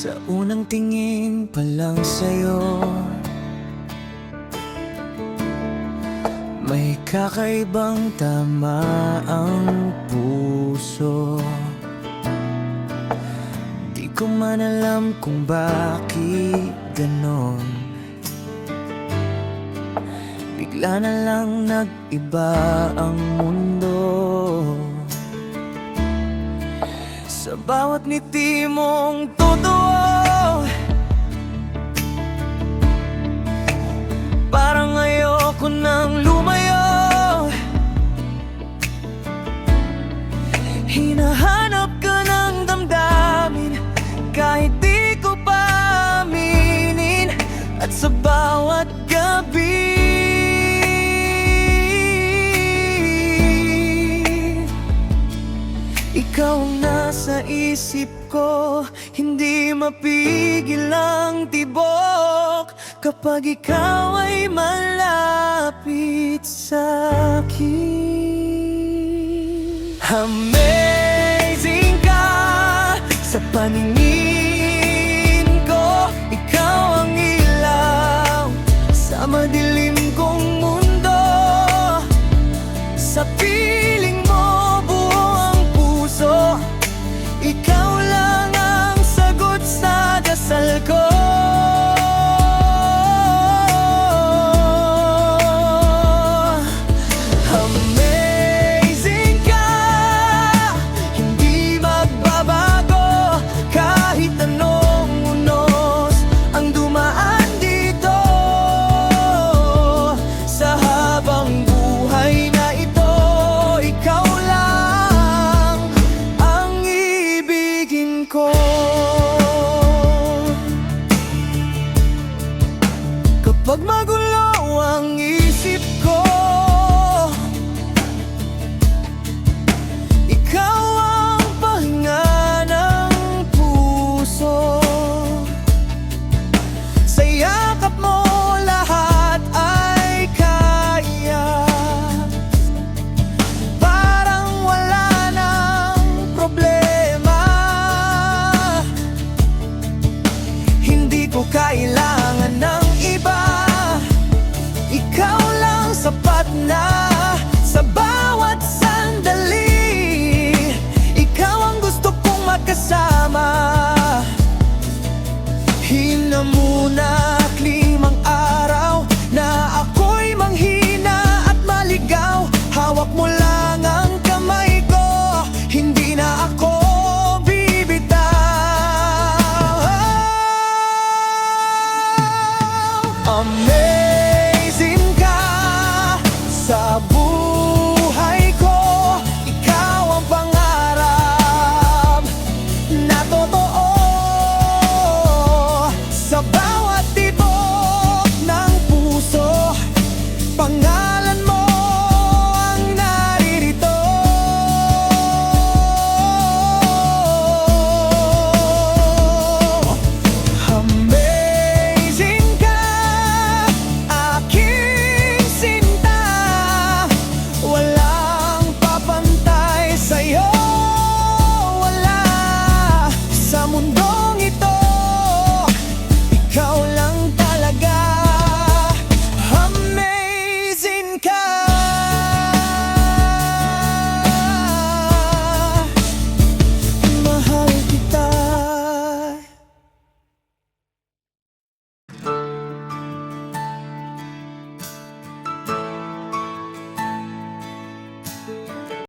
Sa unang tingin pa lang sa'yo, may kakaibang tama ang puso. Di ko man alam kung bakit ganon. Bigla na lang nag-iba ang mundo. Sa bawat ngiti mong totoo, parang ayoko nang lumayo. Hinahanap ka ng damdamin kahit di ko pa aminin. At sa bawat gabi, ikaw ang nasa isip ko. Hindi mapigil ang tibok kapag ikaw ay malapit sa'kin. Amazing ka sa paningin ko. Ikaw ang ilaw sa madilim kong mundo. Sa piling mo buo ang puso. Ikaw lang ang sagot sa dasal ko. Amazing ka, hindi magbabago kahit anong unos ang dumaan dito. Sa habang buhay na ito, ikaw lang ang ibigin ko. Kapag magulo ang isip ko, ikaw ang pahinga ng puso. Sa yakap mo lahat ay kaya. Parang wala nang problema. Hindi ko kailangan ng iba. Ikaw lang sapat na sa bawat sandali. Ikaw ang gusto kong makasama. Hinamunak 5 araw na ako'y manghina at maligaw. Hawak mo lang ang kamay ko, hindi na ako bibitaw. Amen.